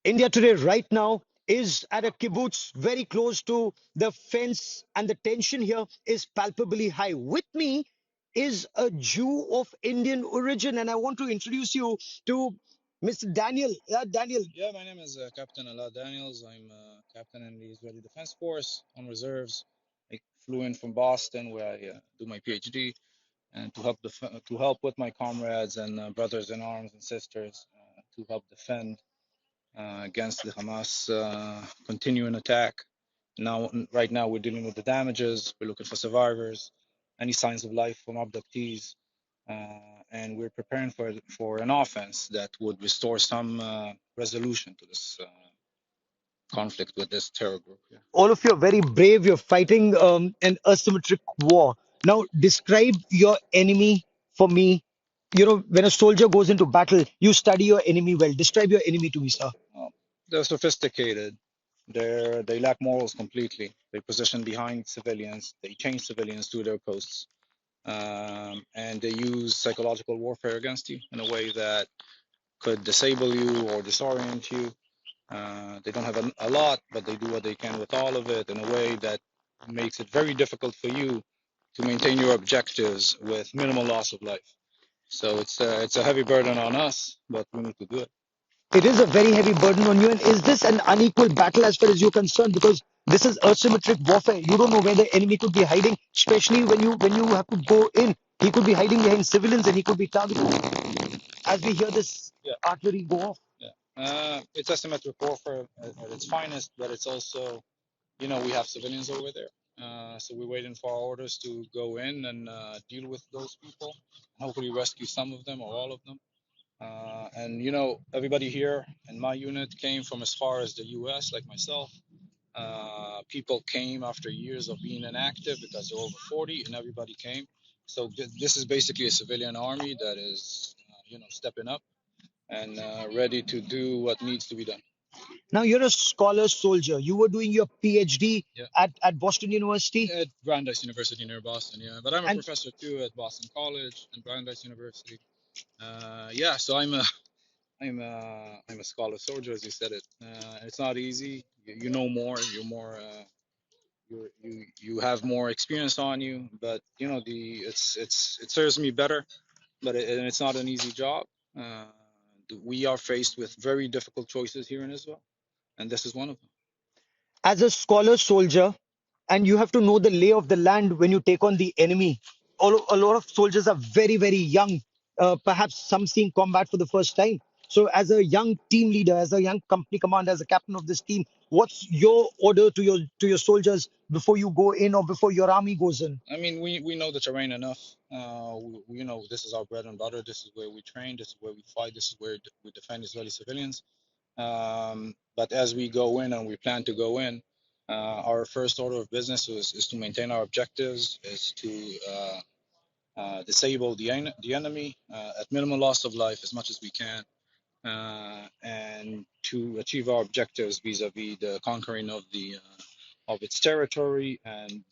India today, right now, is at a kibutz very close to the fence, and the tension here is palpably high. With me is a Jew of Indian origin, and I want to introduce you to Mr. Daniel. Daniel, Yeah, my name is Captain Alaa Daniels. I'm captain in the Israeli Defense Force on reserves. I flew in from Boston where I do my PhD and to help with my comrades and brothers in arms and sisters to help defend against the Hamas continuing attack. Right now, we're dealing with the damages. We're looking for survivors, any signs of life from abductees, and we're preparing for an offense that would restore some resolution to this conflict with this terror group. Yeah. all of you are very brave. You're fighting an asymmetric war. Now, describe your enemy for me. You know, when a soldier goes into battle, you study your enemy well. Describe your enemy to me, sir. Well, they're sophisticated. They lack morals completely. They position behind civilians. They change civilians to their posts, and they use psychological warfare against you in a way that could disable you or disorient you. They don't have a lot, but they do what they can with all of it in a way that makes it very difficult for you to maintain your objectives with minimal loss of life. So it's a heavy burden on us, but we need to do it. It is a very heavy burden on you. And is this an unequal battle as far as you're concerned? Because this is asymmetric warfare. You don't know where the enemy could be hiding, especially when you have to go in. He could be hiding behind civilians and he could be targeted. As we hear this Yeah, artillery go off. yeah. It's asymmetric warfare at its finest, but it's also, we have civilians over there. So we're waiting for our orders to go in and deal with those people, hopefully rescue some of them or all of them. And everybody here in my unit came from as far as the U.S., like myself. People came after years of being inactive because they're over 40, and everybody came. So this is basically a civilian army that is, stepping up and ready to do what needs to be done. Now you're a scholar soldier. You were doing your PhD Yeah, at Boston University. at Brandeis University near Boston. Yeah, but I'm a And professor too at Boston College and Brandeis University. Yeah, so I'm a scholar soldier, as you said it. It's not easy. You know more. You're more. You have more experience on you, but it serves me better. But and it's not an easy job. Uh, we are faced with very difficult choices here in Israel, and this is one of them. as a scholar soldier, and you have to know the lay of the land when you take on the enemy. A lot of soldiers are very, very young, perhaps some seeing combat for the first time. So, as a young team leader, as a young company commander, as a captain of this team, what's your order to your soldiers before you go in or before your army goes in? I mean, we know the terrain enough. We know this is our bread and butter. This is where we train. This is where we fight. This is where we defend Israeli civilians. But as we go in and we plan to go in, our first order of business is to maintain our objectives, is to disable the enemy at minimal loss of life as much as we can, and to achieve our objectives vis-a-vis the conquering of its territory and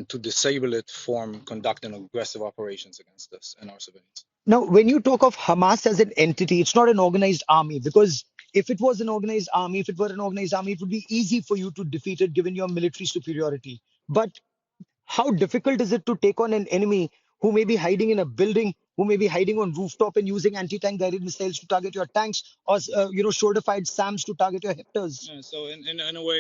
to disable it from conducting aggressive operations against us and our civilians. Now, when you talk of Hamas as an entity, it's not an organized army because if it was an organized army, if it were an organized army, it would be easy for you to defeat it given your military superiority. But how difficult is it to take on an enemy who may be hiding in a building, who may be hiding on rooftop and using anti-tank guided missiles to target your tanks, or shoulder-fired SAMs to target your Hectors? Yeah, so in a way,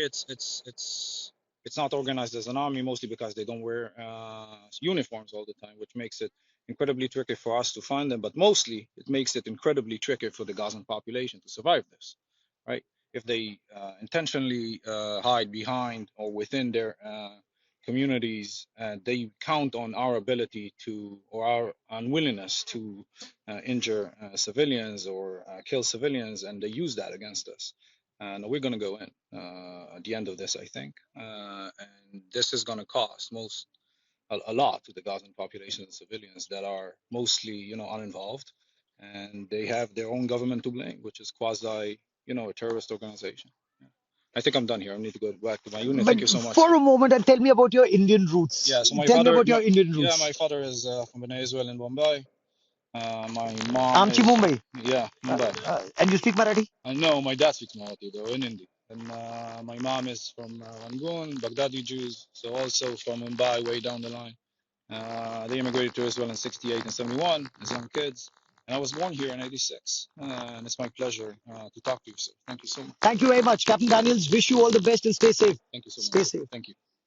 it's not organized as an army, mostly because they don't wear uniforms all the time, which makes it incredibly tricky for us to find them. But mostly, it makes it incredibly tricky for the Gazan population to survive this, right? If they intentionally hide behind or within their communities, they count on our ability to, or our unwillingness to injure civilians or kill civilians, and they use that against us. And we're going to go in at the end of this, I think, and this is going to cost a lot to the Gazan population and civilians that are mostly, uninvolved, and they have their own government to blame, which is quasi, a terrorist organization. Yeah. I think I'm done here. I need to go back to my unit. But Thank you so much. for a moment, and tell me about your Indian roots. Yeah. So Tell me about your Indian yeah, roots. my father is from Bnei Israel in Bombay. My mom Amchi is, Mumbai. yeah, Mumbai. And you speak Marathi? No, my dad speaks Marathi though in Hindi. And my mom is from Rangoon, Baghdadi Jews, so also from Mumbai, way down the line. They immigrated to Israel in 68 and 71 as young kids. And I was born here in 86. And it's my pleasure to talk to you, sir. Thank you so much. Thank you very much. Captain Daniels, wish you all the best and stay safe. Thank you so much, Stay sir. safe. Thank you.